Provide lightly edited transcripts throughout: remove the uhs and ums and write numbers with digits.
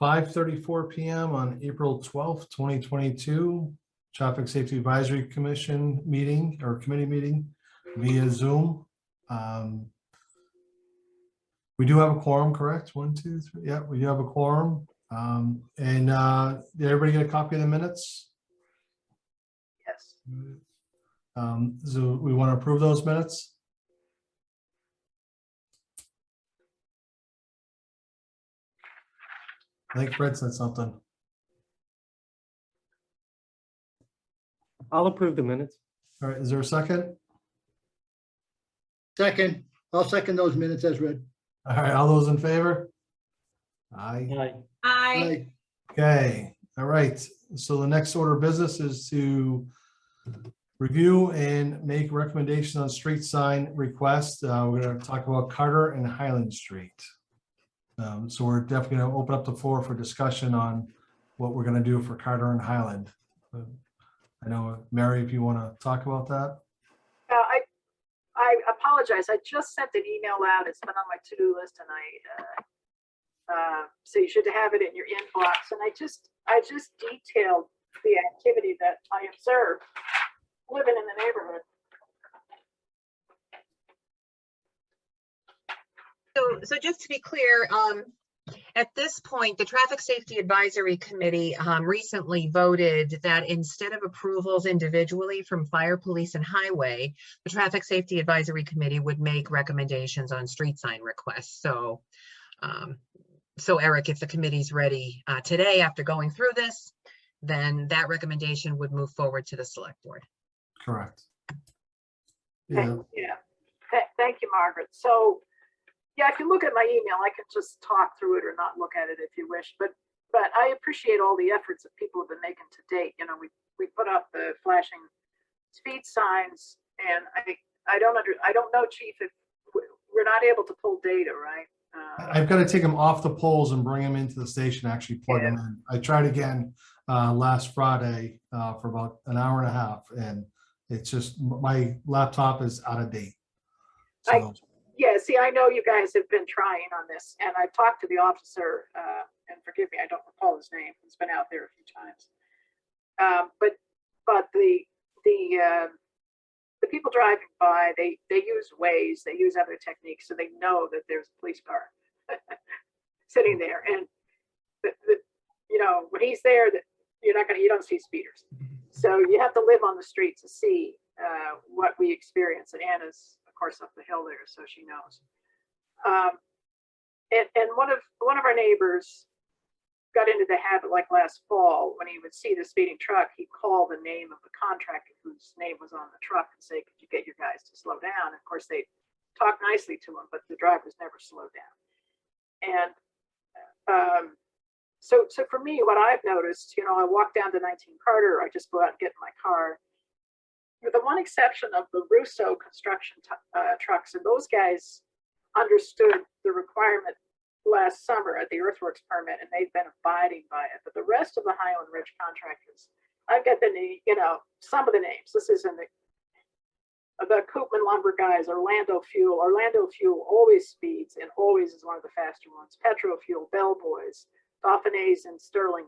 5:34 p.m. on April 12th, 2022, Traffic Safety Advisory Commission meeting or committee meeting via Zoom. We do have a quorum, correct? 1, 2, 3. Yeah, we do have a quorum. Did everybody get a copy of the minutes? Yes. So we want to approve those minutes? I think Fred said something. I'll approve the minutes. All right, is there a second? Second, I'll second those minutes as read. All right, all those in favor? Aye. Aye. Aye. Okay, all right. So the next order of business is to review and make recommendations on street sign requests. We're going to talk about Carter and Highland Street. So we're definitely going to open up the floor for discussion on what we're going to do for Carter and Highland. I know, Mary, if you want to talk about that. I apologize. I just sent an email out. It's been on my to-do list tonight. So you should have it in your inbox. And I just detailed the activity that I observed living in the neighborhood. So just to be clear, at this point, the Traffic Safety Advisory Committee recently voted that instead of approvals individually from Fire, Police, and Highway, the Traffic Safety Advisory Committee would make recommendations on street sign requests. So, Eric, if the committee's ready today after going through this, then that recommendation would move forward to the Select Board. Correct. Yeah. Thank you, Margaret. So, yeah, if you look at my email, I can just talk through it or not look at it if you wish. But I appreciate all the efforts that people have been making to date. You know, we put up the flashing speed signs, and I don't know, Chief, if we're not able to pull data, right? I've got to take them off the poles and bring them into the station, actually plug them in. I tried again last Friday for about an hour and a half, and it's just my laptop is out of date. So. Yeah, see, I know you guys have been trying on this, and I've talked to the officer, and forgive me, I don't recall his name. He's been out there a few times. But the people driving by, they use Waze, they use other techniques, so they know that there's a police car sitting there. And you know, when he's there, that you don't see speeders. So you have to live on the street to see what we experience. And Anna's, of course, up the hill there, so she knows. And one of our neighbors got into the habit, like last fall, when he would see the speeding truck, he'd call the name of the contractor whose name was on the truck and say, "Could you get your guys to slow down?" Of course, they talk nicely to him, but the drivers never slow down. And so for me, what I've noticed, you know, I walk down to 19 Carter, I just go out and get in my car. With the one exception of the Russo construction trucks, and those guys understood the requirement last summer at the earthworks permit, and they've been abiding by it. But the rest of the Highland Ridge contractors, I've got some of the names. This is in the Koopman Lumber guys, Orlando Fuel. Orlando Fuel always speeds and always is one of the faster ones. Petro Fuel, Bell Boys, Dauphinese, and Sterling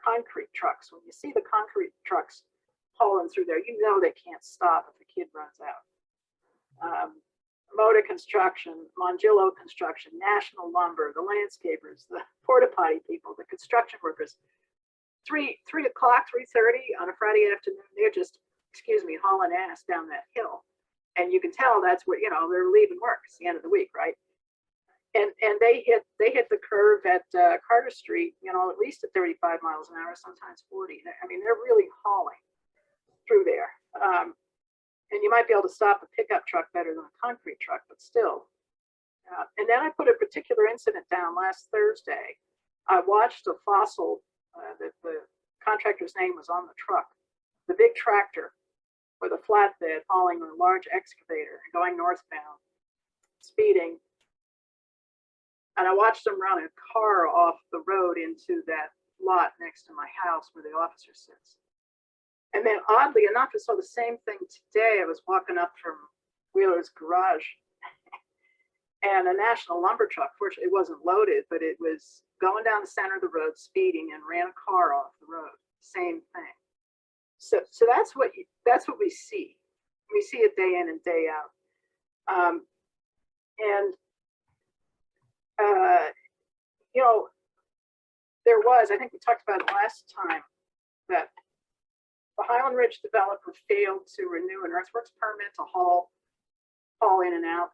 concrete trucks. When you see the concrete trucks hauling through there, you know they can't stop if the kid runs out. Moda Construction, Mongillo Construction, National Lumber, the landscapers, the porta potty people, the construction workers. 3 o'clock, 3:30 on a Friday afternoon, they're just, hauling ass down that hill. And you can tell that's what, they're leaving work. It's the end of the week, right? And they hit the curve at Carter Street, at least at 35 miles an hour, sometimes 40. I mean, they're really hauling through there. And you might be able to stop a pickup truck better than a concrete truck, but still. And then I put a particular incident down last Thursday. I watched a fossil that the contractor's name was on the truck, the big tractor with a flatbed hauling a large excavator and going northbound, speeding. And I watched him run a car off the road into that lot next to my house where the officer sits. And then oddly enough, I saw the same thing today. I was walking up from Wheeler's garage And a national lumber truck, fortunately, it wasn't loaded, but it was going down the center of the road, speeding, and ran a car off the road. Same thing. So that's what we see. We see it day in and day out. You know, there was, I think we talked about it last time, that the Highland Ridge developer failed to renew an earthworks permit to haul in and out,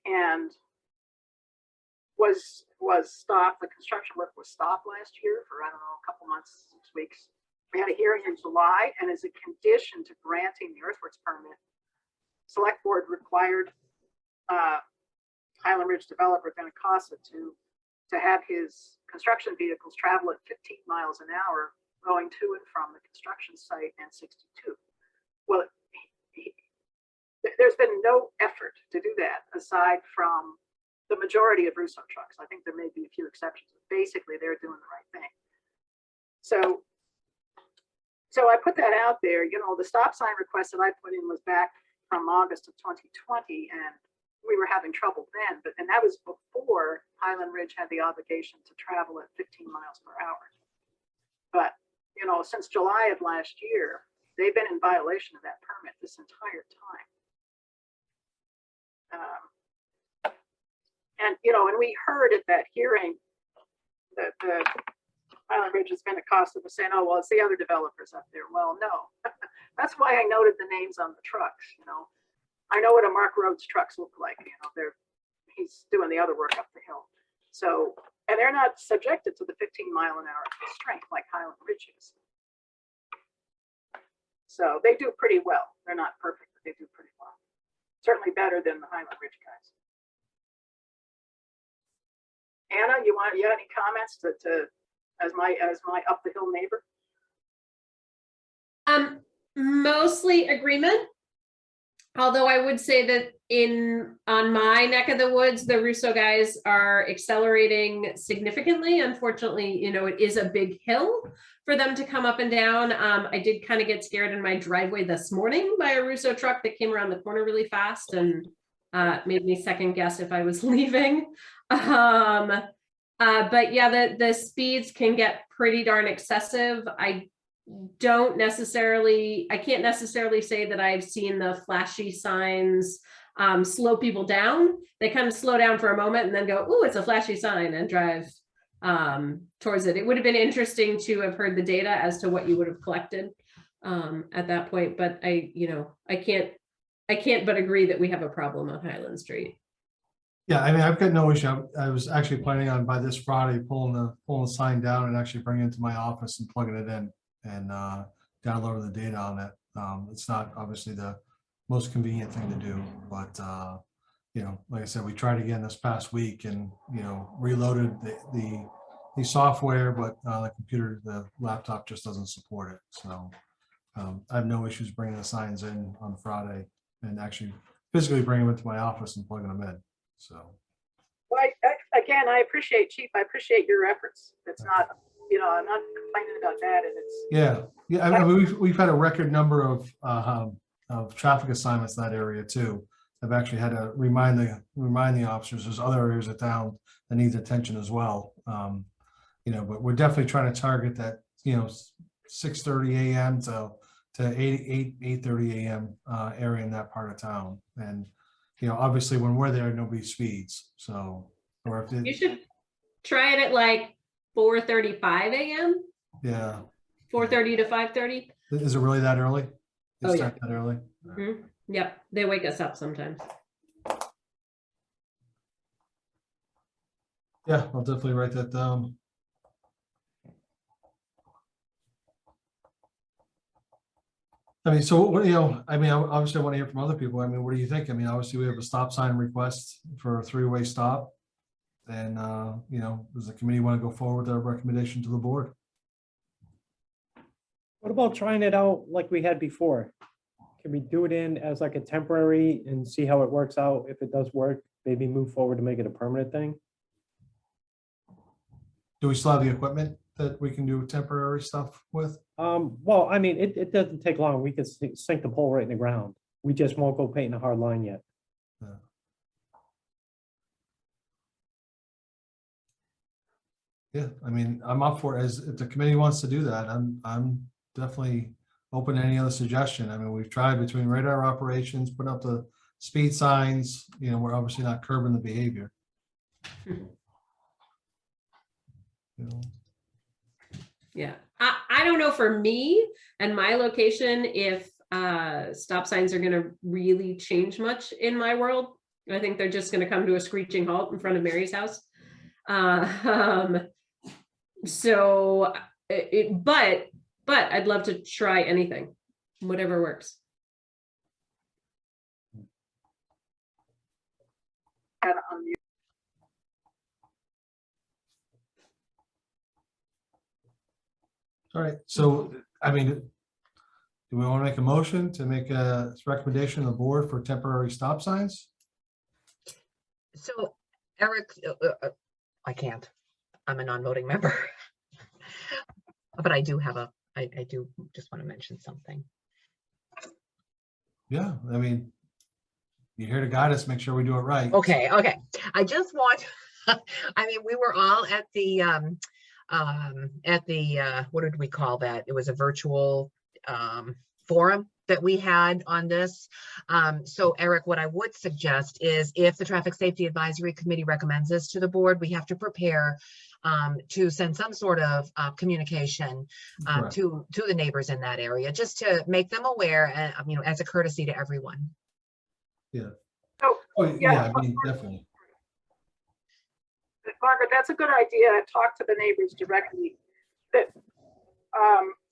and was stopped. The construction work was stopped last year for, I don't know, a couple months, 6 weeks. We had a hearing in July, and as a condition to granting the earthworks permit, select board required Highland Ridge developer Casa to have his construction vehicles travel at 15 miles an hour going to and from the construction site and 62. Well, there's been no effort to do that aside from the majority of Russo trucks. I think there may be a few exceptions, but basically they're doing the right thing. So I put that out there. You know, the stop sign request that I put in was back from August of 2020, and we were having trouble then, and that was before Highland Ridge had the obligation to travel at 15 miles per hour. But, you know, since July of last year, they've been in violation of that permit this entire time. And, you know, and we heard at that hearing that the Highland Ridge has been accosted with saying, oh, well, it's the other developers up there. Well, no, that's why I noted the names on the trucks. You know, I know what a Mark Rhodes trucks look like. You know, he's doing the other work up the hill. So, and they're not subjected to the 15-mile-an-hour constraint like Highland Ridge is. So they do pretty well. They're not perfect, but they do pretty well. Certainly better than the Highland Ridge guys. Anna, you have any comments as my up the hill neighbor? Mostly agreement. Although I would say that on my neck of the woods, the Russo guys are accelerating significantly. Unfortunately, you know, it is a big hill for them to come up and down. I did kind of get scared in my driveway this morning by a Russo truck that came around the corner really fast and made me second guess if I was leaving. But yeah, the speeds can get pretty darn excessive. I can't necessarily say that I've seen the flashy signs slow people down. They kind of slow down for a moment and then go, "Ooh, it's a flashy sign," and drive towards it. It would have been interesting to have heard the data as to what you would have collected at that point. But I can't but agree that we have a problem on Highland Street. Yeah, I mean, I've got no issue. I was actually planning on by this Friday pulling the sign down and actually bringing it to my office and plugging it in and downloading the data on it. It's not obviously the most convenient thing to do, but you know, like I said, we tried again this past week and, you know, reloaded the software, but the laptop just doesn't support it. So I have no issues bringing the signs in on Friday and actually physically bringing them into my office and plugging them in. So, well, again, I appreciate Chief. I appreciate your efforts. It's not, you know, I'm not complaining about that, and it's yeah. I mean, we've had a record number of traffic assignments in that area too. I've actually had to remind the officers there's other areas of town that need attention as well. You know, but we're definitely trying to target that, you know, 6:30 a.m. to 8:30 a.m. area in that part of town. And you know, obviously when we're there, nobody speeds. So, or if You should try it at like 4:35 a.m. Yeah. 4:30 to 5:30. Is it really that early? Oh, That early? Mm-hmm. Yep, they wake us up sometimes. Yeah, I'll definitely write that down. I mean, so what, you know, I mean, obviously I want to hear from other people. I mean, what do you think? I mean, obviously we have a stop sign request for a 3-way stop. And, you know, does the committee want to go forward with our recommendation to the board? What about trying it out like we had before? Can we do it in as like a temporary and see how it works out? If it does work, maybe move forward to make it a permanent thing? Do we still have the equipment that we can do temporary stuff with? Well, I mean, it doesn't take long. We could sink the pole right in the ground. We just won't go painting a hard line yet. Yeah. Yeah, I mean, I'm up for it. As if the committee wants to do that, I'm definitely open to any other suggestion. I mean, we've tried between radar operations, putting up the speed signs, you know, we're obviously not curbing the behavior. You know, Yeah, I don't know for me and my location if stop signs are gonna really change much in my world. I think they're just gonna come to a screeching halt in front of Mary's house. So but I'd love to try anything, whatever works. And unmute. all right, so, I mean, do we want to make a motion to make a recommendation to the board for temporary stop signs? So Eric, I can't, I'm a non-voting member. But I do have I do just want to mention something. Yeah, I mean, you're here to guide us, make sure we do it right. Okay, I just want, I mean, we were all at the, what did we call that? It was a virtual forum that we had on this. So Eric, what I would suggest is if the Traffic Safety Advisory Committee recommends this to the board, we have to prepare to send some sort of communication Correct. to the neighbors in that area, just to make them aware, you know, as a courtesy to everyone. Yeah. Oh, Oh, yeah, I mean, definitely. Margaret, that's a good idea. I've talked to the neighbors directly. That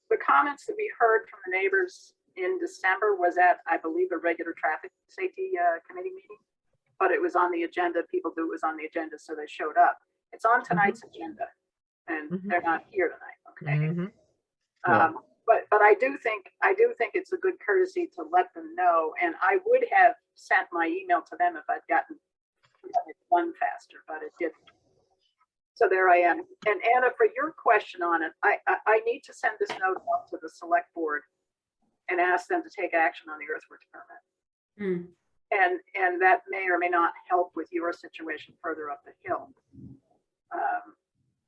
the comments that we heard from the neighbors in December was at, I believe, a regular traffic safety committee meeting, but it was on the agenda. People knew it was on the agenda, so they showed up. It's on tonight's agenda, and they're not here tonight. Okay. Yeah. But I do think it's a good courtesy to let them know. And I would have sent my email to them if I'd gotten it done faster, but it didn't. So there I am. And Anna, for your question on it, I need to send this note out to the select board and ask them to take action on the earthworks permit. And that may or may not help with your situation further up the hill.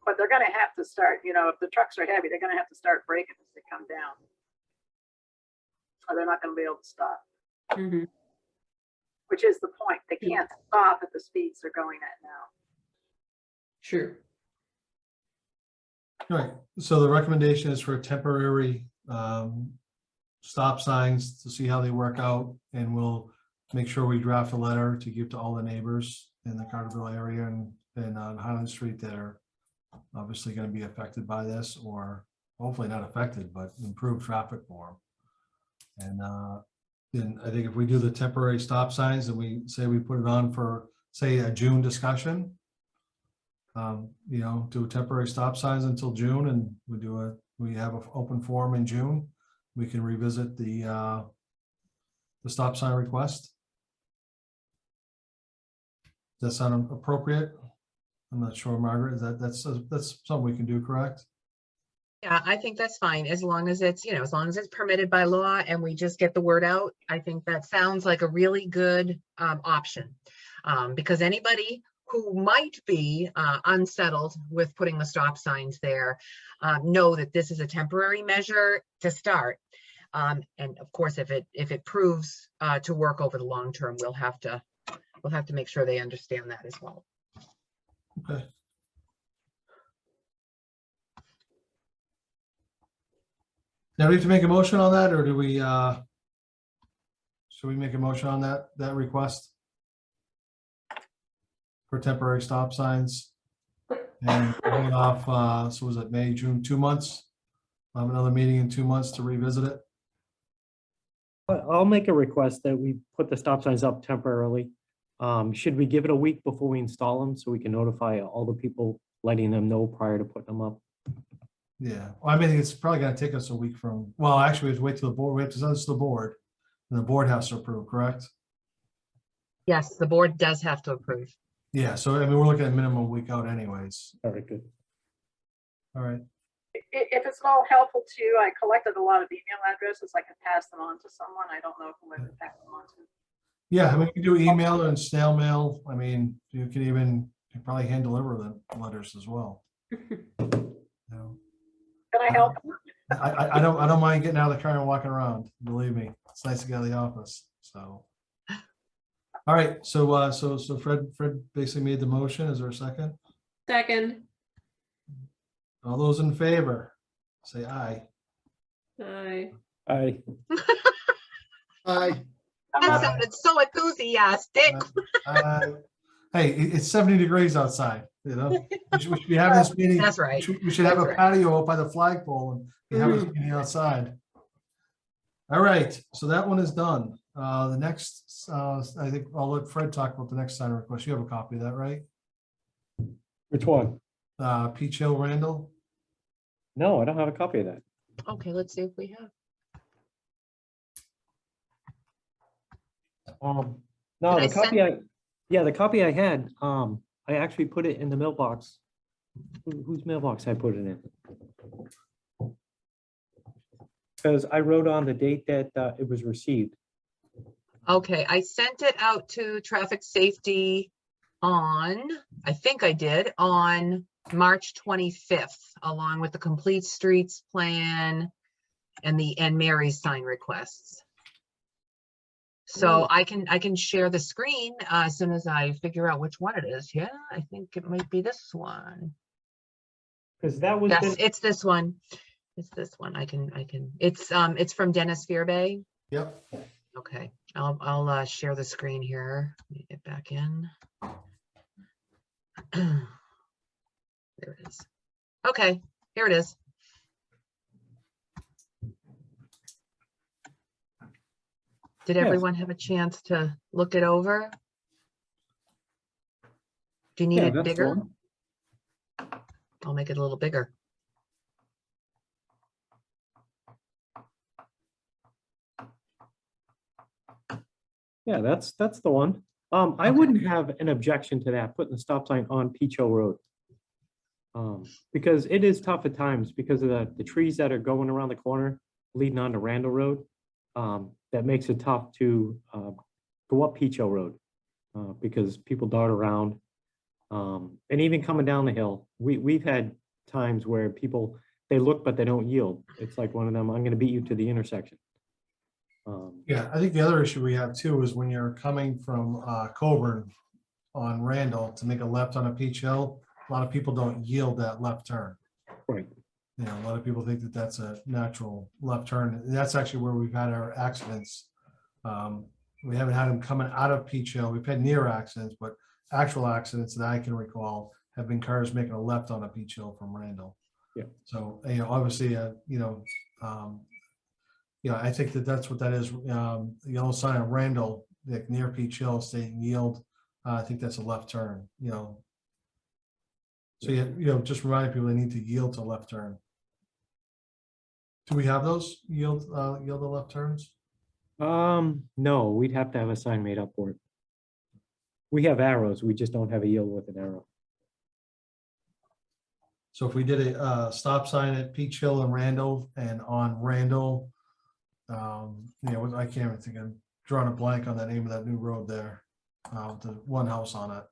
But they're going to have to start, you know, if the trucks are heavy, they're going to have to start braking as they come down. Or they're not going to be able to stop. Which is the point. They can't stop at the speeds they're going at now. True. All right, so the recommendation is for temporary stop signs to see how they work out, and we'll make sure we draft a letter to give to all the neighbors in the Carterville area and on Highland Street that are obviously going to be affected by this, or hopefully not affected, but improve traffic for them. And then I think if we do the temporary stop signs and we say we put it on for, say, a June discussion, you know, do temporary stop signs until June, and we have an open forum in June. We can revisit the stop sign request. Does that sound appropriate? I'm not sure, Margaret, that's something we can do, correct? Yeah, I think that's fine, as long as it's, you know, as long as it's permitted by law and we just get the word out. I think that sounds like a really good option, because anybody who might be unsettled with putting the stop signs there know that this is a temporary measure to start. And of course, if it proves to work over the long term, we'll have to make sure they understand that as well. Okay. Now we have to make a motion on that, or do we, should we make a motion on that request? For temporary stop signs? And going off, so was it May, June, 2 months? We'll have another meeting in 2 months to revisit it. But I'll make a request that we put the stop signs up temporarily. Should we give it a week before we install them so we can notify all the people, letting them know prior to putting them up? Yeah, well, I mean, it's probably gonna take us a week from, well, actually, we have to wait till the board, we have to send this to the board, and the board has to approve, correct? Yes, the board does have to approve. Yeah, so I mean, we're looking at minimum week out anyways. All right, good. All right, If it's at all helpful to you, I collected a lot of email addresses. I can pass them on to someone. I don't know who I would pass them on to. yeah, I mean, you can do email and snail mail. I mean, you can probably hand deliver the letters as well. know, Can I help? I don't mind getting out of the car and walking around. Believe me, it's nice to get out of the office. So, all right. So Fred basically made the motion. Is there a second? Second. All those in favor, say aye. Aye. I, Aye. That sounded so enthusiastic. Hey, it's 70 degrees outside. You know, we should be having this meeting. That's right. We should have That's a right. patio up by the flagpole and be having this Mhm. meeting outside. All right, so that one is done. The next, I think I'll let Fred talk about the next sign request. You have a copy of that, right? which one? Peach Hill Randall. No, I don't have a copy of that. Okay, let's see if we have. No, Did the I copy the copy I had, I actually put it in the mailbox. Whose mailbox I put it in? Because I wrote on the date that it was received. Okay, I sent it out to traffic safety on, I think I did, on March 25th, along with the complete streets plan and Mary's sign requests. So I can share the screen as soon as I figure out which one it is. Yeah, I think it might be this one. Because that was. Yes, it's this one. It's this one. It's from Dennis Fearbay. Yep. Okay, I'll share the screen here. Let me get back in. There it is. Okay, here it is. Did Yes. everyone have a chance to look it over? Do you need Yeah, it that's the bigger? one. I'll make it a little bigger. Yeah, that's the one. I Okay. wouldn't have an objection to that, putting the stop sign on Peach Hill Road. Because it is tough at times because of the trees that are going around the corner leading on to Randall Road. That makes it tough to go up Peach Hill Road because people dart around. And even coming down the hill, we've had times where people, they look, but they don't yield. It's like one of them, I'm gonna beat you to the intersection. Yeah, I think the other issue we have too is when you're coming from Coburn on Randall to make a left on a Peach Hill, a lot of people don't yield that left turn. Right. You know, a lot of people think that that's a natural left turn. And that's actually where we've had our accidents. We haven't had them coming out of Peach Hill. We've had near accidents, but actual accidents that I can recall have been cars making a left on a Peach Hill from Randall. Yeah. So, you know, obviously, I think that that's what that is. The yellow sign on Randall, like near Peach Hill, stating yield. I think that's a left turn, you know. So, just reminding people they need to yield to left turn. Do we have those yield to left turns? No, we'd have to have a sign made up for it. We have arrows, we just don't have a yield with an arrow. So if we did a stop sign at Peach Hill and Randall and on Randall, I can't even think, I'm drawing a blank on the name of that new road there. The one house on it.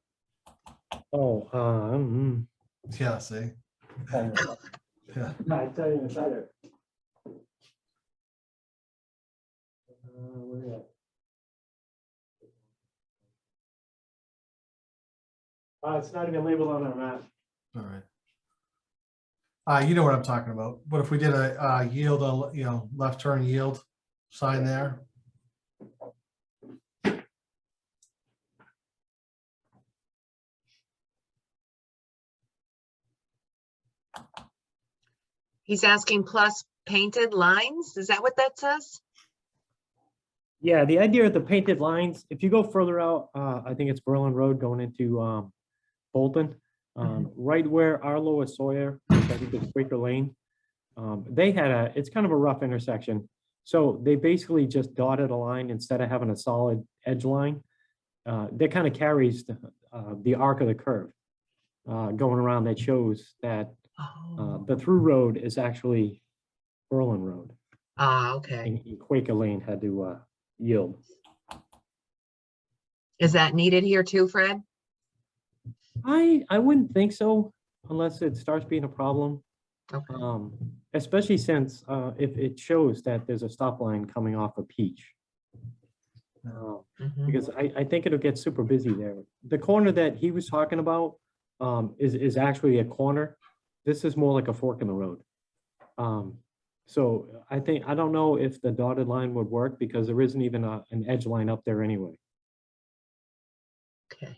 Oh, Yeah, see? Yeah. I tell you it's either. Where is it? It's not even labeled on our map. All right. You know what I'm talking about. But if we did a yield, left turn yield sign there. He's asking plus painted lines. Is that what that says? Yeah, the idea of the painted lines, if you go further out, I think it's Berlin Road going into Bolton, right where Arlo is Sawyer, which I think is Quaker Lane. They had it's kind of a rough intersection. So they basically just dotted a line instead of having a solid edge line. That kind of carries the arc of the curve going around that shows that the through road is actually Berlin Road. Okay. And Quaker Lane had to yield. Is that needed here too, Fred? I wouldn't think so. unless it starts being a problem. Okay. Especially since if it shows that there's a stop line coming off of Peach. Mhm. Because I think it'll get super busy there. The corner that he was talking about is actually a corner. This is more like a fork in the road. So I don't know if the dotted line would work because there isn't even an edge line up there anyway. Okay.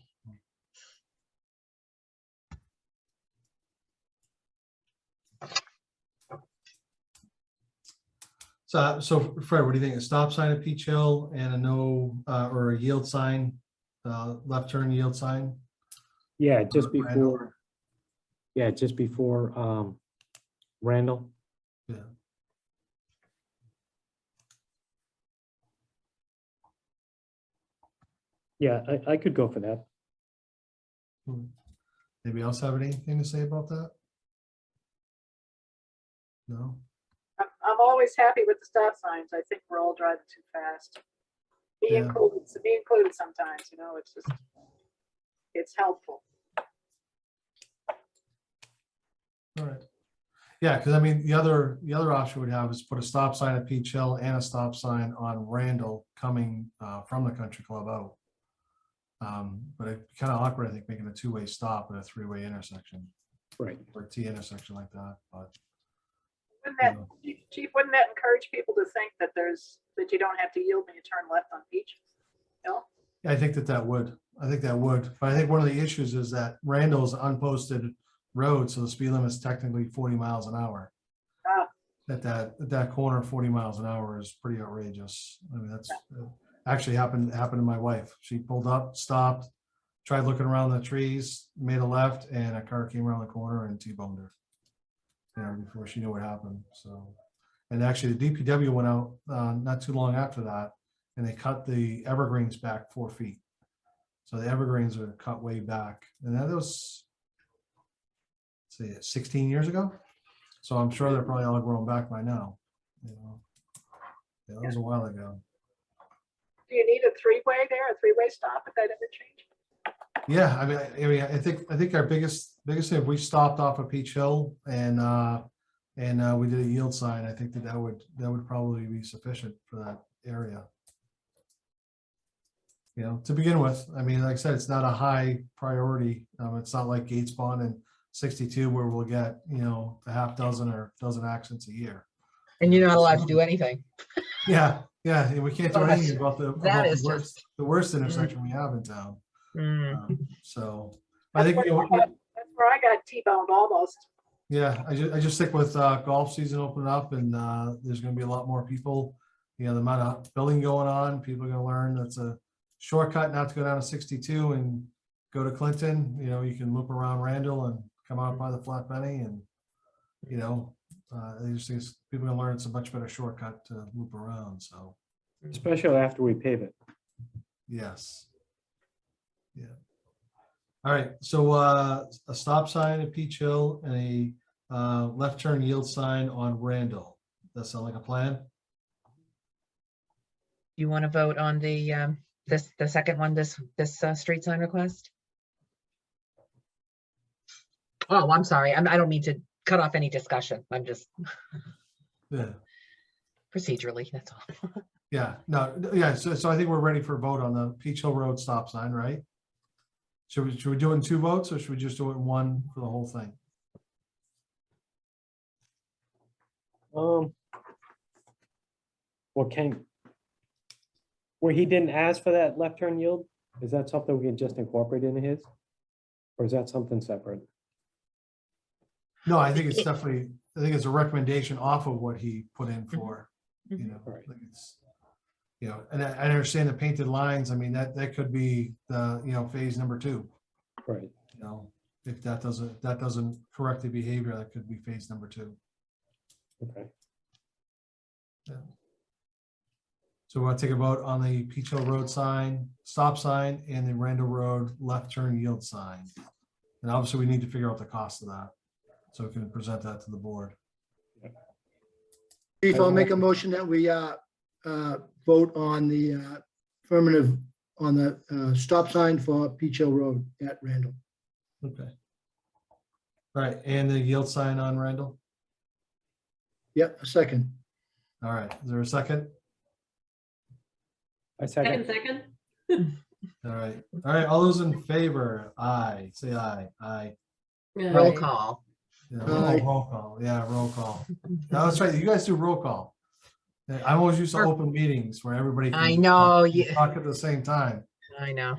So Fred, what do you think? A stop sign at Peach Hill and a no, or a yield sign, left turn yield sign? Yeah, just Randall. before. Yeah, just before Randall. Yeah. Yeah, I could go for that. Anybody else have anything to say about that? No? I'm always happy with the stop signs. I think we're all driving too fast. Be Yeah. included sometimes, you know, it's just, it's helpful. All right. Yeah, because I mean, the other option we'd have is put a stop sign at Peach Hill and a stop sign on Randall coming from the country club out. But it's kind of awkward, I think, making a two-way stop at a three-way intersection Right. or a T intersection like that, but. Wouldn't that, Chief, wouldn't that encourage people to think that that you don't have to yield when you turn left on Peach? No? I think that would. I think that would. But I think one of the issues is that Randall's unposted road, so the speed limit is technically 40 miles an hour. Ah. At that corner, 40 miles an hour is pretty outrageous. I mean, that's actually happened to my wife. She pulled up, stopped, tried looking around the trees, made a left, and a car came around the corner and T-boned her. Before she knew what happened. So, and actually the DPW went out not too long after that, and they cut the evergreens back 4 feet. So the evergreens are cut way back, and that was, let's see, 16 years ago. So I'm sure they're probably all grown back by now. Yeah, that was a while ago. Do you need a three-way there, a three-way stop at that interchange? Yeah, I mean, I think our biggest thing, if we stopped off of Peach Hill and we did a yield sign, I think that would probably be sufficient for that area. To begin with, I mean, like I said, it's not a high priority. It's not like Gates Pond and 62 where we'll get, a half dozen or dozen accidents a year. And you're not allowed to do anything. Yeah, we can't do Well, anything about the just- worst intersection we have in town. Mm. So I think, That's where I got T-boned almost. yeah, I just think with golf season opening up and there's going to be a lot more people, the amount of building going on, people are going to learn that's a shortcut not to go down to 62 and go to Clinton. You can loop around Randall and come out by the Flat Benny, and they just think people are going to learn it's a much better shortcut to loop around. So Especially after we pave it. yes. Yeah. All right. So a stop sign at Peach Hill and a left turn yield sign on Randall. That sound like a plan? You want to vote on the the second one, this street sign request? Oh, I'm sorry. I don't mean to cut off any discussion. I'm just Yeah. procedurally, that's all. Yeah. No. Yeah. So I think we're ready for a vote on the Peach Hill Road stop sign, right? Should we do it in 2 votes, or should we just do it in 1 for the whole thing? Well, where he didn't ask for that left turn yield, is that something we can just incorporate into his? Or is that something separate? No, I think it's definitely, I think it's a recommendation off of what he put in for, Right. like it's, and I understand the painted lines. I mean, that could be the, phase number 2, Right. if that doesn't correct the behavior, that could be phase number 2. Okay. Yeah. So we'll take a vote on the Peach Hill Road sign, stop sign, and the Randall Road left turn yield sign. And obviously we need to figure out the cost of that, so we can present that to the board. Chief, I'll make a motion that we vote on the affirmative on the stop sign for Peach Hill Road at Randall. Okay. Right, and the yield sign on Randall. Yep, a second. All right, is there a second? I Second, second. second. All right, all those in favor, aye, say aye, aye. Roll Aye. call. Yeah, Aye. roll call, yeah, roll call. No, that's right, you guys do roll call. Yeah, I'm always used to Sure. open meetings where everybody. can I know, Talk at the same time. I know.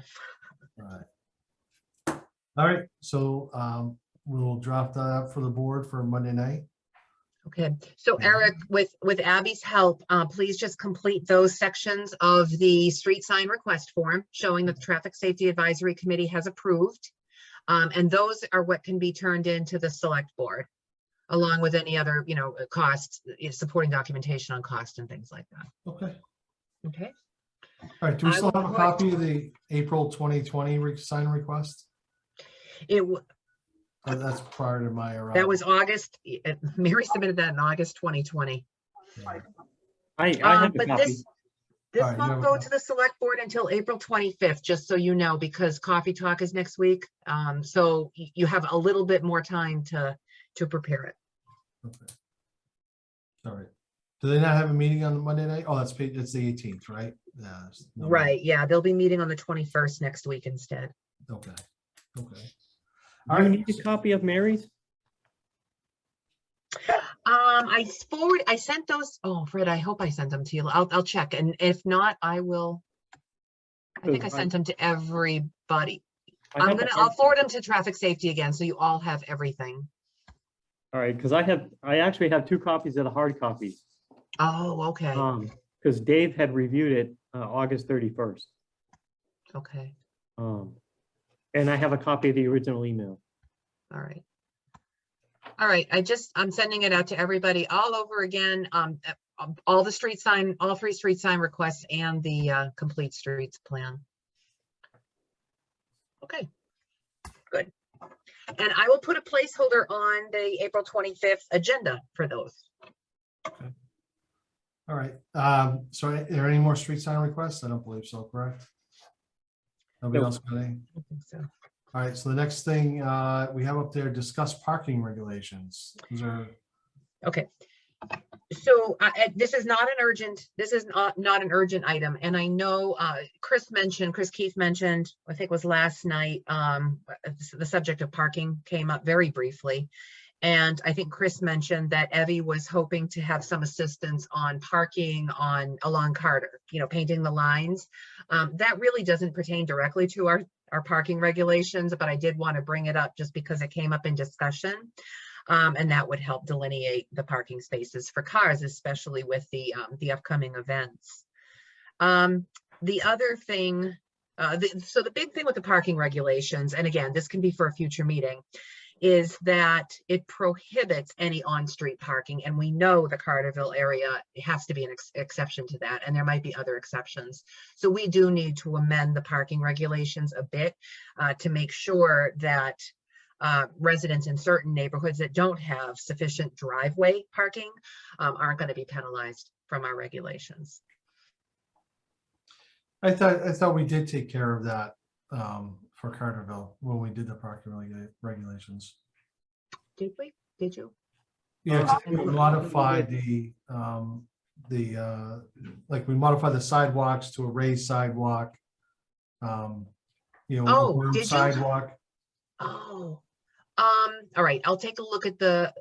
All right. All right, so we will drop that up for the board for Monday night. Okay, so Yeah. Eric, with Abby's help, please just complete those sections of the street sign request form showing that the Traffic Safety Advisory Committee has approved. And those are what can be turned into the select board, along with any other, costs, supporting documentation on cost and things like that. Okay, Okay, all right, do we I still will have a put- copy of the April 2020 sign request? That's prior to my arrival. That was August, Mary submitted that in August 2020. Yeah. I have the But copy. this All right, you have won't a go copy. to the select board until April 25th, just so you know, because Coffee Talk is next week. So you have a little bit more time to prepare it. Okay. All right. Do they not have a meeting on Monday night? Oh, it's the 18th, right? Yeah. there's no meeting. Right, yeah, they'll be meeting on the 21st next week instead. Okay, okay. Do you need a copy of Mary's? I sent those, oh, Fred, I hope I sent them to you. I'll check, and if not, I will. I think I sent them to everybody. I have the I'll hard- forward them to traffic safety again, so you all have everything. All right, because I actually have 2 copies of the hard copies. Oh, okay, Because Dave had reviewed it August 31st. okay, And I have a copy of the original email. all right. All right, I'm sending it out to everybody all over again. All 3 street sign requests and the complete streets plan. Okay, good. And I will put a placeholder on the April 25th agenda for those. All right. So are there any more street sign requests? I don't believe so, correct? Nobody Nope. else got any? I think so. All right, so the next thing we have up there, discuss parking regulations. Those are, Okay. So this is not an urgent, item. And I know Chris Keith mentioned, I think it was last night, the subject of parking came up very briefly. And I think Chris mentioned that Evie was hoping to have some assistance on parking along Carter, painting the lines. That really doesn't pertain directly to our parking regulations, but I did want to bring it up just because it came up in discussion. And that would help delineate the parking spaces for cars, especially with the upcoming events. The other thing, so the big thing with the parking regulations, and again, this can be for a future meeting, is that it prohibits any on-street parking. And we know the Carterville area has to be an exception to that, and there might be other exceptions. So we do need to amend the parking regulations a bit to make sure that residents in certain neighborhoods that don't have sufficient driveway parking aren't going to be penalized from our regulations. I thought we did take care of that for Carterville when we did the parking regulations. Did we? Did you? Yeah, we modified like we modified the sidewalks to a raised sidewalk. Oh, berm did you? sidewalk. Oh, all right. I'll take a look at the,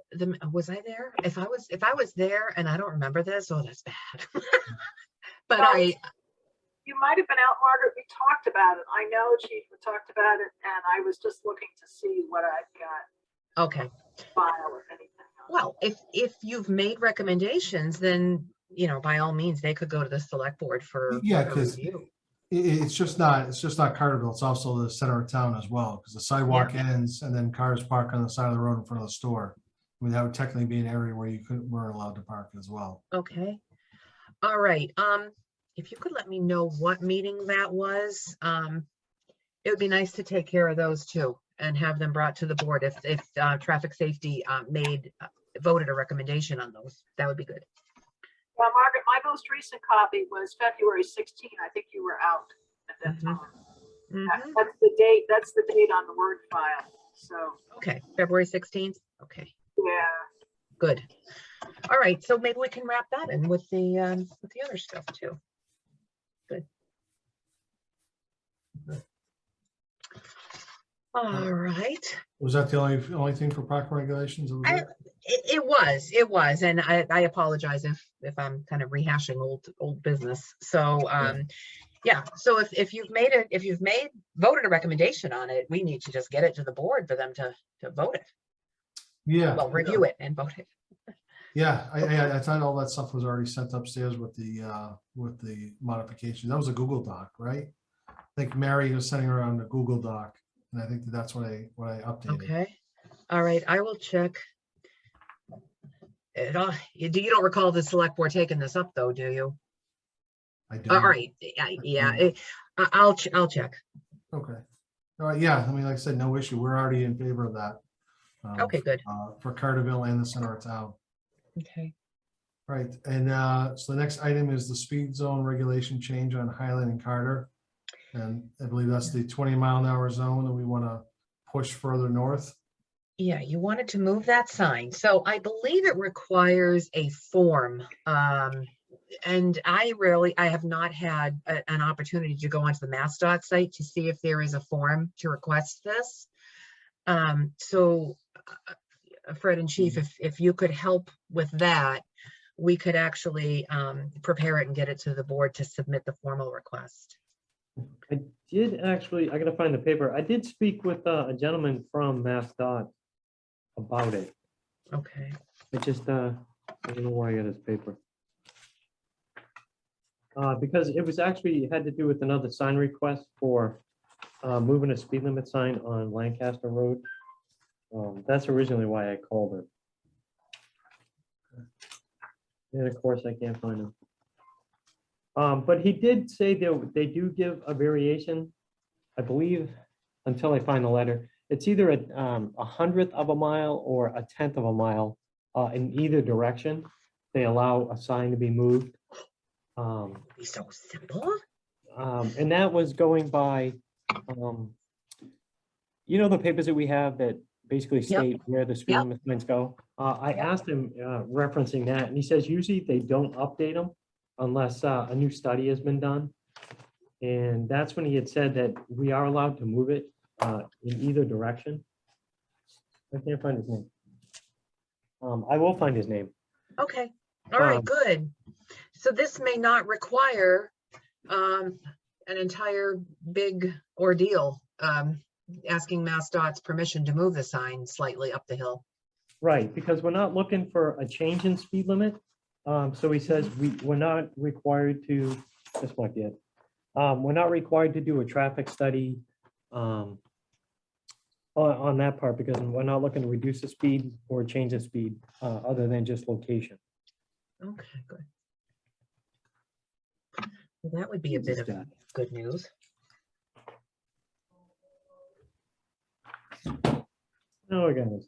was I there? If I was there and I don't remember this, oh, that's bad. But You might have been out, Margaret. We talked about it. I know, Chief, we talked about it, and I was just looking to see what I've got. okay. File or anything else. Well, if you've made recommendations, then, by all means, they could go to the select board for Yeah, a 'cause review. It's just not Carterville. It's also the center of town as well, because the sidewalk ends and then cars park on the side of the road in front of the store. I mean, that would technically be an area where weren't allowed to park as well. Okay. All right. If you could let me know what meeting that was, it would be nice to take care of those too and have them brought to the board if traffic safety voted a recommendation on those. That would be good. Well, Margaret, my most recent copy was February 16. I think you were out at that time. Mhm. That's the date. That's the date on the Word file. So, Okay, February 16th. Okay, yeah. good. All right, so maybe we can wrap that in with the other stuff too. Good. All right. Was that the only thing for parking regulations? That was it? It was, and I apologize if I'm kind of rehashing old business. So, yeah, so if you've voted a recommendation on it, we need to just get it to the board for them to vote it. Yeah. Well, review it and vote it. Yeah, I thought all that stuff was already sent upstairs with the modification. That was a Google Doc, right? I think Mary was sending around a Google Doc, and I think that's what I updated. Okay, all right, I will check. You don't recall the select board taking this up though, do you? I do. All right, yeah, I'll check. Okay. All right. Yeah. I mean, like I said, no issue. We're already in favor of that. Okay, good. For Carterville and the center of town. Okay. Right. And so the next item is the speed zone regulation change on Highland and Carter. And I believe that's the 20-mile-an-hour zone that we want to push further north. Yeah, you wanted to move that sign. So I believe it requires a form. And I have not had an opportunity to go onto the MassDOT site to see if there is a form to request this. So Fred and Chief, if you could help with that, we could actually prepare it and get it to the board to submit the formal request. I did actually, I gotta find the paper. I did speak with a gentleman from MassDOT about it. Okay. I just, I don't know where I got his paper. Because it was actually, it had to do with another sign request for moving a speed limit sign on Lancaster Road. That's originally why I called her. And of course, I can't find him. But he did say they do give a variation, I believe, until I find the letter. It's either a 100th of a mile or a 10th of a mile in either direction. They allow a sign to be moved. Be so simple. And that was going by, you know, the papers that we have that basically state where the speed limit signs go. I asked him referencing that, and he says usually they don't update them unless a new study has been done. And that's when he had said that we are allowed to move it in either direction. I can't find his name. I will find his name. Okay. All right, good. So this may not require an entire big ordeal, asking MassDOT's permission to move the sign slightly up the hill. Right, because we're not looking for a change in speed limit. So he says we're not required to, just like it. We're not required to do a traffic study on that part because we're not looking to reduce the speed or change the speed other than just location. Okay, good. Well, that would be a bit of good news. Oh, I got this.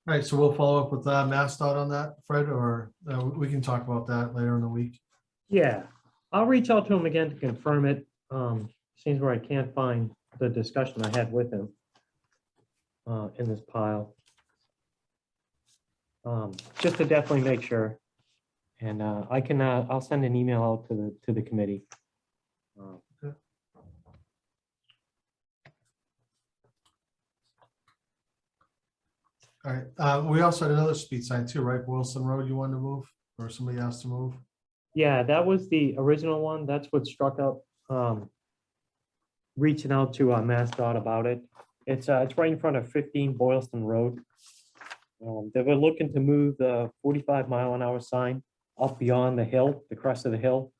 All right, so we'll follow up with MassDOT on that, Fred, or we can talk about that later in the week. Yeah, I'll reach out to him again to confirm it. Seems where I can't find the discussion I had with him in this pile. Just to definitely make sure. And I can, I'll send an email out to the committee. All right, we also had another speed sign too, right? Wilson Road you wanted to move, or somebody asked to move? Yeah, that was the original one. That's what struck up, reaching out to MassDOT about it. It's right in front of 15 Boylston Road. They were looking to move the 45-mile-an-hour sign up beyond the hill, the crest of the hill,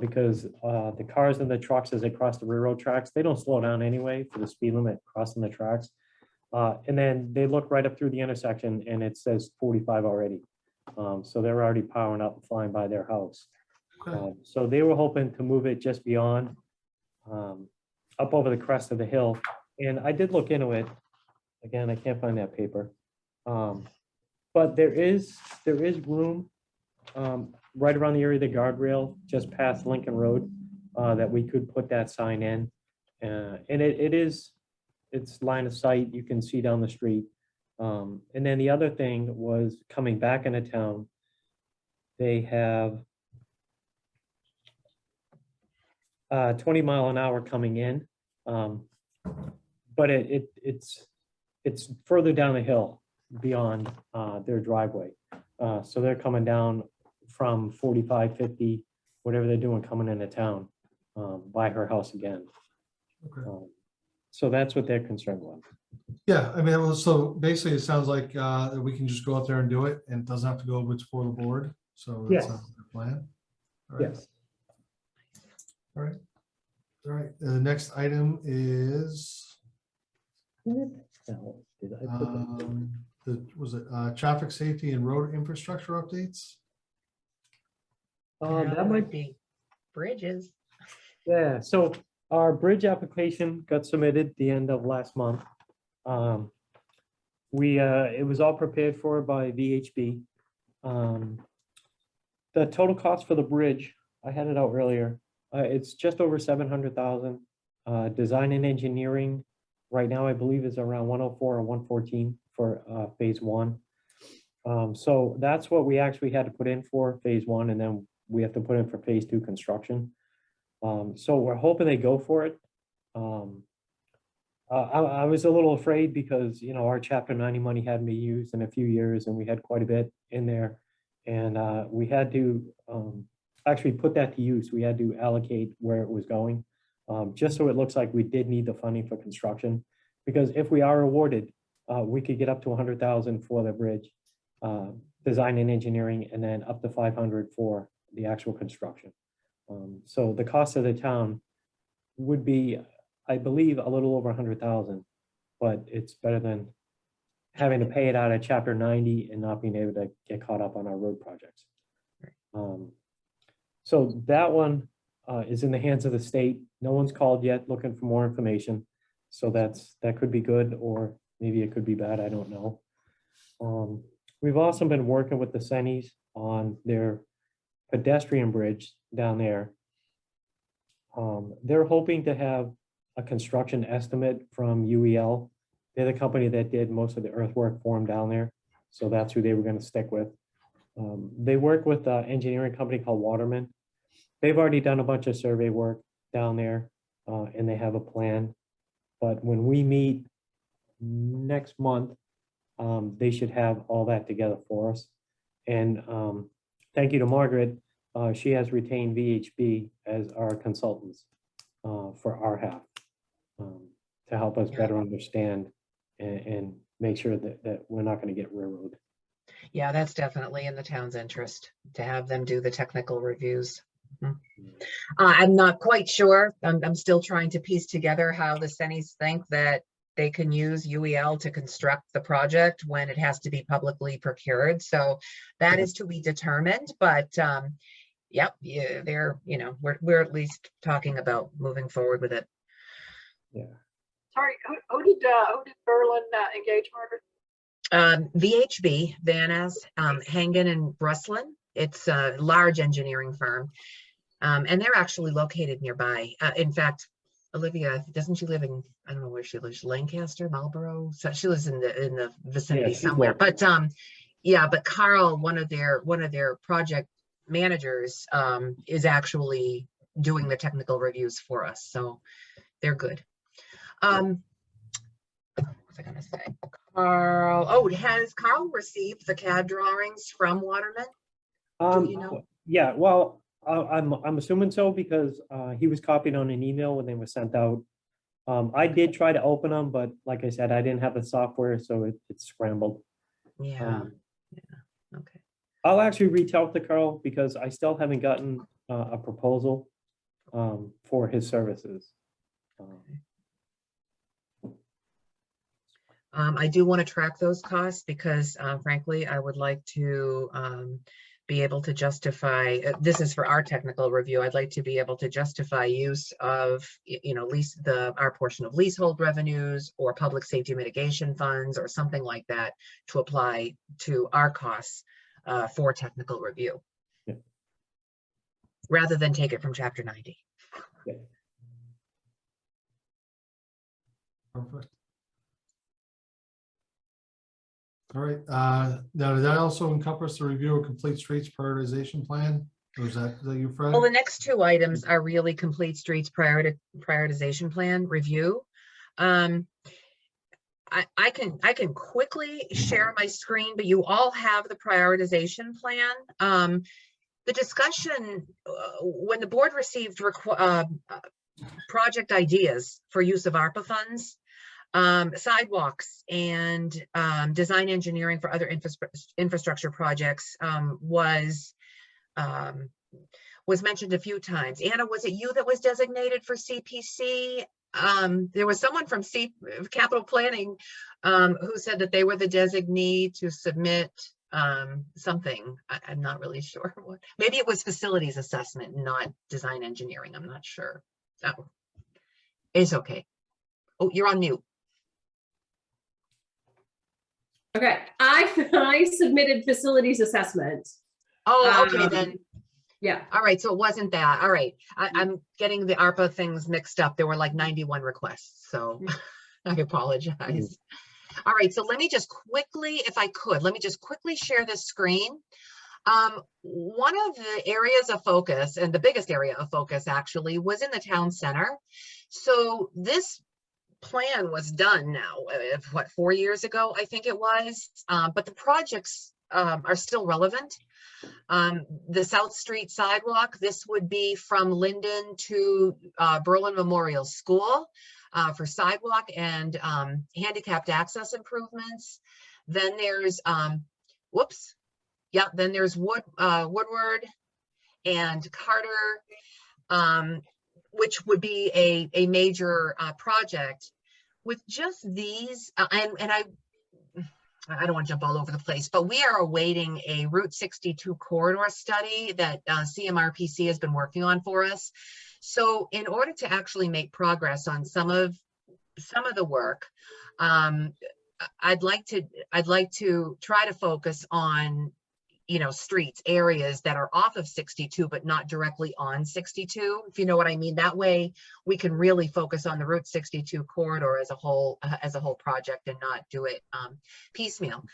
because the cars and the trucks as they cross the railroad tracks, they don't slow down anyway for the speed limit crossing the tracks. And then they look right up through the intersection and it says 45 already. So they're already powering up and flying by their house. Okay. So they were hoping to move it just beyond, up over the crest of the hill. And I did look into it. Again, I can't find that paper. But there is room right around the area of the guardrail, just past Lincoln Road, that we could put that sign in. And it's line of sight, you can see down the street. And then the other thing was coming back into town, they have 20 mile an hour coming in. But it's further down the hill beyond their driveway. So they're coming down from 45, 50, whatever they're doing, coming into town by her house again. Okay. So that's what they're concerned with. Yeah, I mean, well, so basically it sounds like that we can just go out there and do it and it doesn't have to go before the board. So that's Yes. the plan. All right. Yes. All right. All right. The next item is Now, did I put that- was it traffic safety and road infrastructure updates? That might be. be bridges. Yeah, so our bridge application got submitted the end of last month. It was all prepared for by VHB. The total cost for the bridge, I had it out earlier, it's just over 700,000. Design and engineering, right now, I believe is around 104 or 114 for phase one. So that's what we actually had to put in for phase one, and then we have to put in for phase two construction. So we're hoping they go for it. I was a little afraid because, you know, our chapter 90 money hadn't been used in a few years and we had quite a bit in there. And we had to actually put that to use. We had to allocate where it was going, just so it looks like we did need the funding for construction. Because if we are awarded, we could get up to 100,000 for the bridge, design and engineering, and then up to 500 for the actual construction. So the cost of the town would be, I believe, a little over 100,000, but it's better than having to pay it out of chapter 90 and not being able to get caught up on our road projects. So that one is in the hands of the state. No one's called yet looking for more information. So that could be good, or maybe it could be bad, I don't know. We've also been working with the Sennies on their pedestrian bridge down there. They're hoping to have a construction estimate from UEL. They're the company that did most of the earthwork for them down there. So that's who they were going to stick with. They work with an engineering company called Waterman. They've already done a bunch of survey work down there, and they have a plan. But when we meet next month, they should have all that together for us. And thank you to Margaret. She has retained VHB as our consultants for our half, to help us better understand and make sure that we're not going to get railroaded. Yeah, that's definitely in the town's interest to have them do the technical reviews. I'm not quite sure. I'm still trying to piece together how the Sennies think that they can use UEL to construct the project when it has to be publicly procured. So that is to be determined, but yep, yeah, they're, you know, we're at least talking about moving forward with it. Yeah. Sorry, who did Berlin engage, Margaret? VHB, Van Ness, Hangen and Bruslin. It's a large engineering firm. And they're actually located nearby. In fact, Olivia, doesn't she live in, I don't know where she lives, Lancaster, Marlborough? So she lives in the vicinity she's somewhere. local. But yeah, but Carl, one of their project managers, is actually doing the technical reviews for us. So they're good. What was I gonna say? Has Carl received the CAD drawings from Waterman? Do you know? Yeah, well, I'm assuming so because he was copied on an email when they were sent out. I did try to open them, but like I said, I didn't have the software, so it's scrambled. Yeah. Okay. I'll actually reach out to Carl because I still haven't gotten a proposal for his services. I do want to track those costs because frankly, I would like to be able to justify, this is for our technical review, I'd like to be able to justify use of, you know, our portion of leasehold revenues or public safety mitigation funds or something like that to apply to our costs for technical review. Yeah. rather than take it from chapter 90. Perfect. All right, now does that also encompass the review of complete streets prioritization plan? Or is that you, Fred? Well, the next two items are really complete streets prioritization plan review. I can quickly share my screen, but you all have the prioritization plan. The discussion, when the board received project ideas for use of ARPA funds, sidewalks and design engineering for other infrastructure projects was mentioned a few times. Anna, was it you that was designated for CPC? There was someone from Capital Planning who said that they were the designee to submit something. I'm not really sure what. Maybe it was facilities assessment, not design engineering. I'm not sure. Oh, it's okay. Oh, you're on mute. Okay, I submitted facilities assessment. Oh, okay, then. Yeah. All right, so it wasn't that. All right. I'm getting the ARPA things mixed up. There were like 91 requests, so I apologize. All right, so let me just quickly, if I could, let me just quickly share this screen. One of the areas of focus, and the biggest area of focus actually, was in the town center. So this plan was done now, what, 4 years ago, I think it was, but the projects are still relevant. The South Street sidewalk, this would be from Linden to Berlin Memorial School for sidewalk and handicapped access improvements. Then there's, then there's Woodward and Carter, which would be a major project. With just these, and I don't want to jump all over the place, but we are awaiting a Route 62 corridor study that CMRPC has been working on for us. So in order to actually make progress on some of the work, I'd like to try to focus on, you know, streets, areas that are off of 62, but not directly on 62, if you know what I mean. That way we can really focus on the Route 62 corridor as a whole project and not do it piecemeal.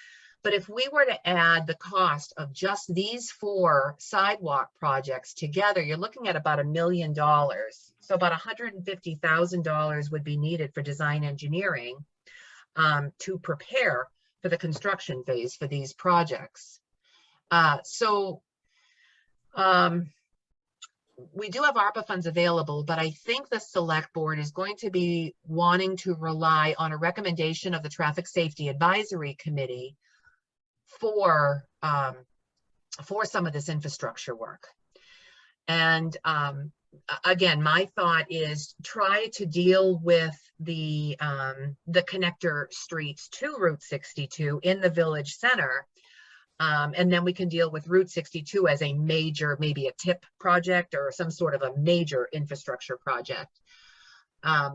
But if we were to add the cost of just these 4 sidewalk projects together, you're looking at about $1 million. So about $150,000 would be needed for design engineering to prepare for the construction phase for these projects. We do have ARPA funds available, but I think the select board is going to be wanting to rely on a recommendation of the Traffic Safety Advisory Committee for some of this infrastructure work. And again, my thought is try to deal with the connector streets to Route 62 in the village center. And then we can deal with Route 62 as a major, maybe a TIP project or some sort of a major infrastructure project.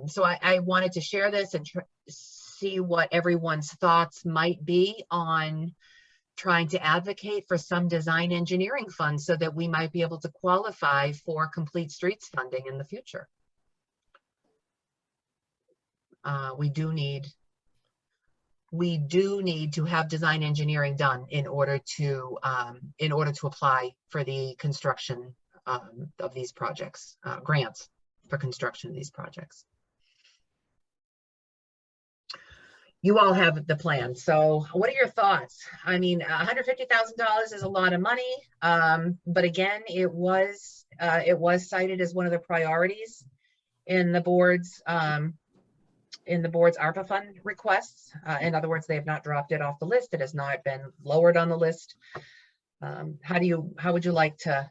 So I wanted to share this and see what everyone's thoughts might be on trying to advocate for some design engineering funds so that we might be able to qualify for complete streets funding in the future. We do need to have design engineering done in order to apply for the construction of these projects, grants for construction of these projects. You all have the plan. So what are your thoughts? I mean, $150,000 is a lot of money, but again, it was cited as one of the priorities in the board's ARPA fund requests. In other words, they have not dropped it off the list. It has not been lowered on the list. How would you like to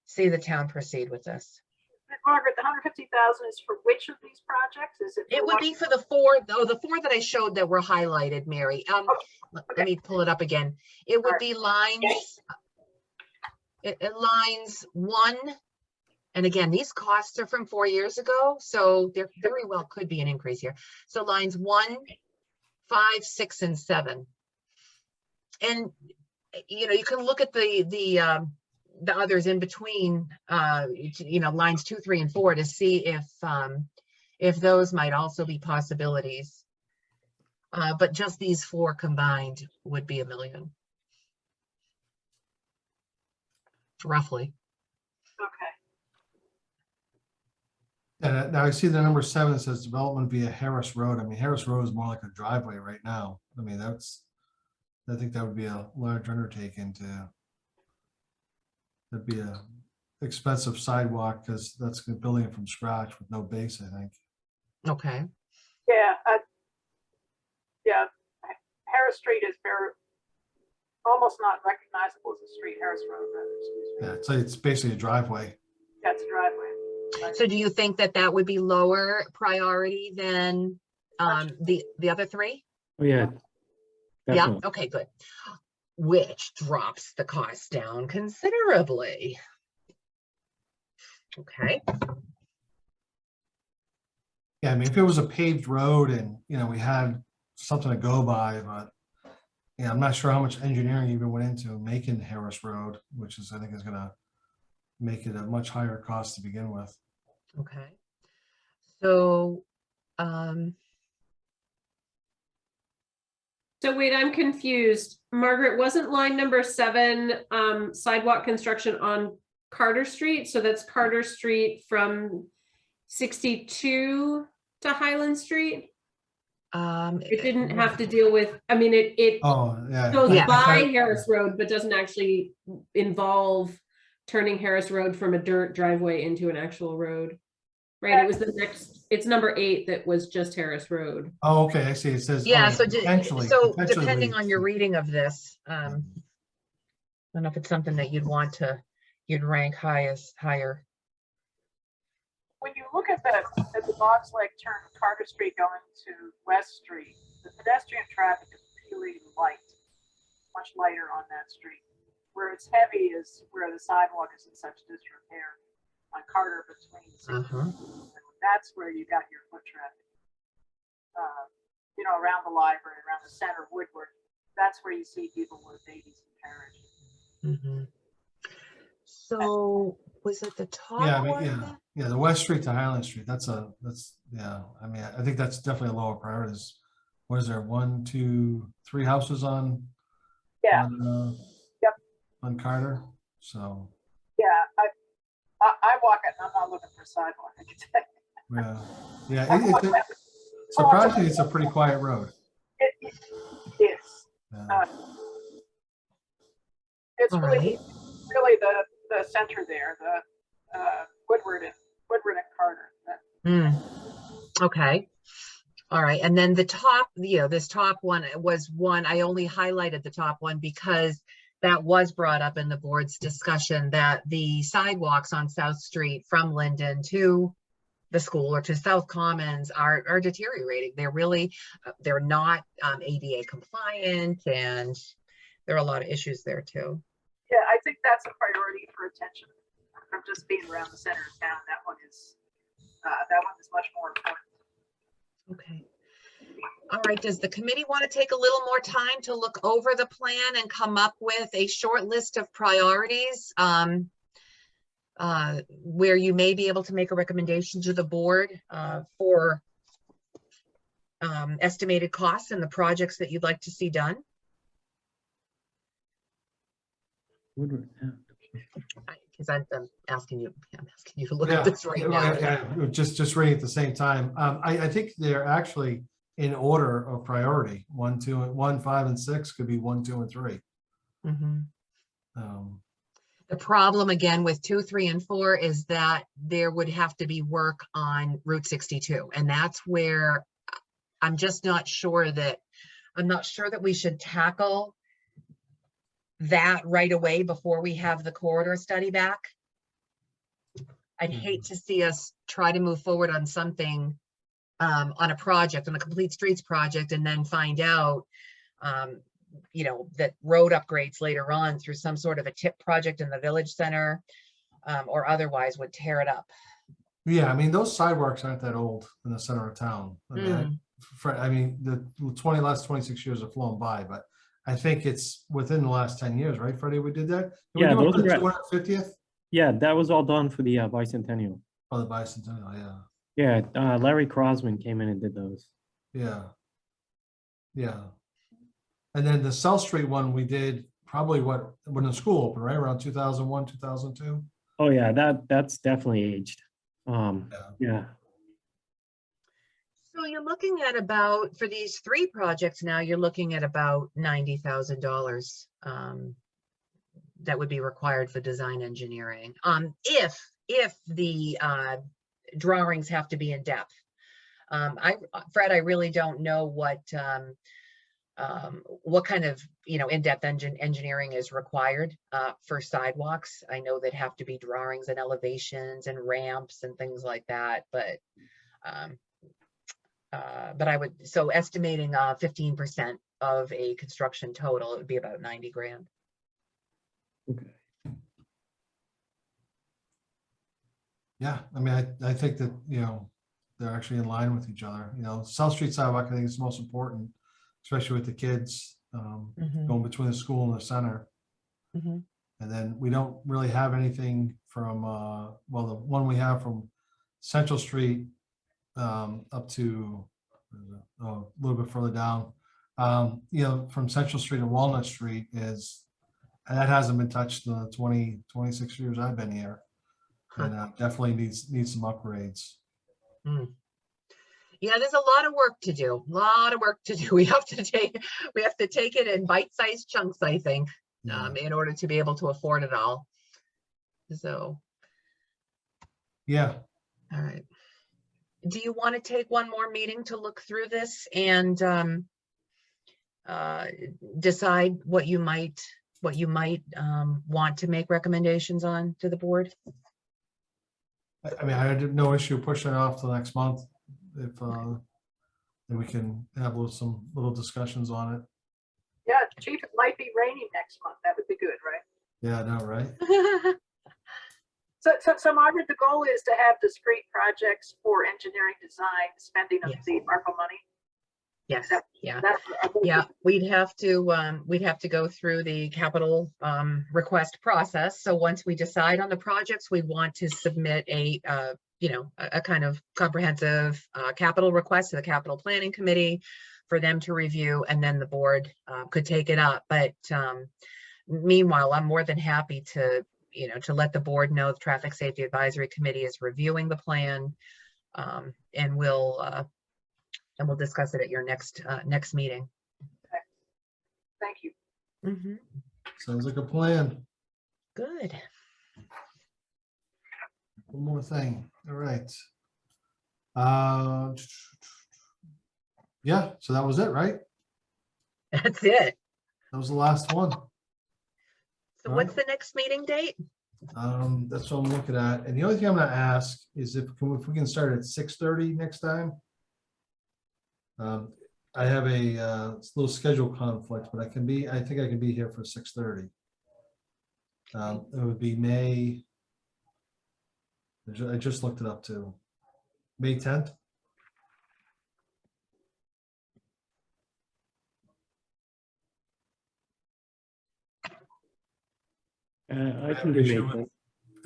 see the town proceed with this? Margaret, the $150,000 is for which of these projects? Is it? It would be for the 4 that I showed that were highlighted, Mary. Okay. Let me pull it up again. It would be lines, lines 1. And again, these costs are from 4 years ago, so there very well could be an increase here. So lines 1, 5, 6, and 7. And you know, you can look at the the others in between, lines 2, 3, and 4 to see if those might also be possibilities. But just these 4 combined would be $1 million. Roughly. Okay. And now I see the number 7 that says development via Harris Road. I mean, Harris Road is more like a driveway right now. I mean, I think that would be a large undertaking that'd be a expensive sidewalk because that's building it from scratch with no base, I think. Okay. Yeah. Yeah. Harris Street is almost not recognizable as a street. Harris Road, rather, excuse me. Yeah, it's basically a driveway. Yeah, it's a driveway. So do you think that would be lower priority than the other 3? Oh, yeah. Yeah, Definitely. okay, good. Which drops the cost down considerably. Okay. Yeah, I mean, if it was a paved road and, we had something to go by, but yeah, I'm not sure how much engineering even went into making Harris Road, which I think is gonna make it a much higher cost to begin with. Okay. So, So wait, I'm confused. Margaret, wasn't line number 7 sidewalk construction on Carter Street? So that's Carter Street from 62 to Highland Street? It didn't have to deal with, I mean, it Oh, yeah. goes Yeah. by Harris Road, but doesn't actually involve turning Harris Road from a dirt driveway into an actual road. Right, it was it's number 8 that was just Harris Road. Oh, okay, I see. It says. yeah, oh, so potentially depending on your leads. reading of this, I don't know if it's something that you'd rank higher. When you look at the Boggs Lake turn Carter Street going to West Street, the pedestrian traffic is really light, much lighter on that street. Where it's heavy is where the sidewalk is in such disrepair on Carter between 60. That's where you got your foot traffic. Around the library, around the center of Woodward, that's where you see people with babies and carriage. So was it the top Yeah, I mean, one? yeah, the West Street to Highland Street, yeah, I mean, I think that's definitely a lower priority. What is there, 1, 2, 3 houses on? Yeah. Yep. On Carter, so. Yeah, I walk it and I'm not looking for a sidewalk, I can tell you. Yeah, surprisingly, it's a pretty quiet road. It is. Yeah. It's All really the center there, the Woodward and Carter. Okay. All right. And then the top, this top one was one, I only highlighted the top one because that was brought up in the board's discussion that the sidewalks on South Street from Linden to the school or to South Commons are deteriorating. They're not ADA compliant, and there are a lot of issues there too. Yeah, I think that's a priority for attention. From just being around the center of town, that one is much more important. Okay. All right. Does the committee want to take a little more time to look over the plan and come up with a short list of priorities where you may be able to make a recommendation to the board for estimated costs and the projects that you'd like to see done? Because I'm asking you to look at this right now. Yeah, just reading at the same time. I think they're actually in order of priority. 1, 2, 1, 5, and 6 could be 1, 2, and 3. The problem again with 2, 3, and 4 is that there would have to be work on Route 62, and that's where I'm just not sure that we should tackle that right away before we have the corridor study back. I'd hate to see us try to move forward on something, on a project, on a complete streets project, and then find out, that road upgrades later on through some sort of a tip project in the village center, or otherwise would tear it up. Yeah, I mean, those sidewalks aren't that old in the center of town. I mean, the last 26 years have flown by, but I think it's within the last 10 years, right, Freddie, we did that? Did we Yeah, do it those for the are- 250th? Yeah, that was all done for the bicentennial. Oh, the bicentennial, yeah. Yeah, Larry Crosman came in and did those. Yeah. Yeah. And then the South Street one, we did probably when the school opened, right? Around 2001, 2002? Oh yeah, that's definitely aged. Yeah. Yeah. So you're looking at about, for these 3 projects now, you're looking at about $90,000 that would be required for design engineering. If the drawings have to be in depth. Fred, I really don't know what kind of, in-depth engineering is required for sidewalks. I know that have to be drawings and elevations and ramps and things like that, but I would, so estimating 15% of a construction total, it would be about 90 grand. Okay. Yeah, I mean, I think that, they're actually in line with each other. South Street sidewalk, I think is most important, especially with the kids going between the school and the center. Mhm. And then we don't really have anything from, well, the one we have from Central Street up to a little bit further down, from Central Street to Walnut Street and that hasn't been touched in the 26 years I've been here. And definitely needs some upgrades. Yeah, there's a lot of work to do. We have to take it in bite-sized chunks, I think, Yeah. in order to be able to afford it all. So, Yeah. all right. Do you want to take one more meeting to look through this and decide what you might want to make recommendations on to the board? I mean, I had no issue pushing it off till next month if then we can have some little discussions on it. Yeah, Chief, it might be raining next month. That would be good, right? Yeah, I know, right? So Margaret, the goal is to have discrete projects for engineering design, spending of Yes. the ARPA money. Yes, That- yeah. That's Yeah, we'd have to go through the capital request process. So once we decide on the projects, we want to submit a kind of comprehensive capital request to the capital planning committee for them to review, and then the board could take it up. But meanwhile, I'm more than happy to let the board know the Traffic Safety Advisory Committee is reviewing the plan, and we'll discuss it at your next meeting. Thank you. Sounds like a plan. Good. One more thing. All right. Yeah, so that was it, right? That's it. That was the last one. So All what's right. the next meeting date? That's what I'm looking at. And the only thing I'm gonna ask is if we can start at 6:30 next time. I have a little schedule conflict, but I think I can be here for 6:30. It would be May. I just looked it up too. May 10th. I can do Issue May with-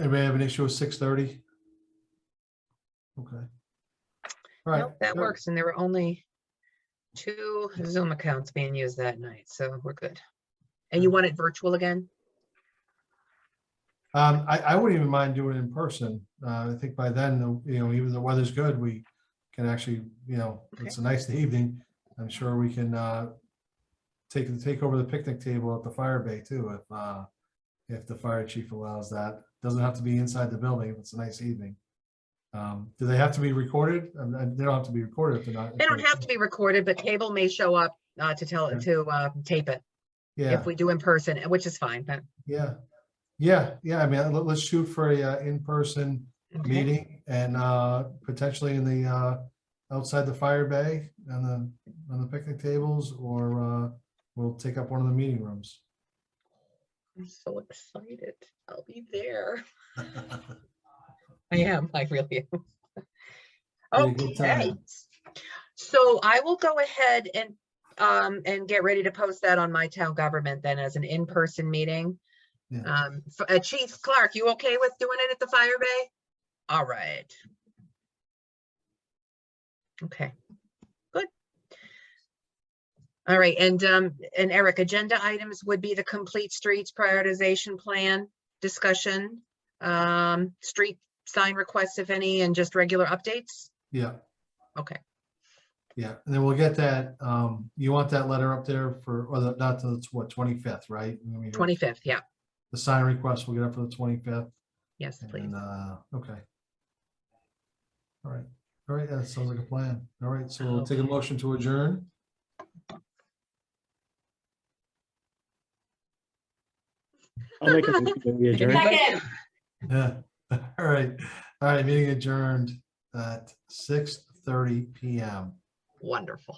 Anybody have an issue with 6:30? Okay. All right. Nope, that good. works. And there were only 2 Zoom accounts being used that night, so we're good. And you want it virtual again? I wouldn't even mind doing it in person. I think by then, even the weather's good, we can actually, it's a nice evening. I'm sure we can take over the picnic table at the fire bay too, if the fire chief allows that. Doesn't have to be inside the building if it's a nice evening. Do they have to be recorded? They don't have to be recorded if they're not. They don't have to be recorded, but cable may show up to tape it Yeah, if we do in person, which is fine. But yeah. I mean, let's shoot for a in-person okay. meeting and potentially in the outside the fire bay and on the picnic tables, or we'll take up one of the meeting rooms. I'm so excited. I'll be there. I am. I really am. Be a good Okay. time. So I will go ahead and and get ready to post that on My Town Government then as an in-person meeting. Yeah. Chief Clark, you okay with doing it at the fire bay? All right. Okay, good. All right, and Eric, agenda items would be the complete streets prioritization plan discussion, street sign requests, if any, and just regular updates. Yeah, Okay, yeah. And then we'll get that, you want that letter up there for, or the, not the, what, 25th, right? I mean, 25th, yeah, The sign request will get up for the 25th. yes, please. And, okay. All right. All right. That sounds like a plan. All right. So we'll take a motion to adjourn. I'll make a motion that we adjourn. Second. Yeah. All right. All right. Meeting adjourned at 6:30 PM. Wonderful.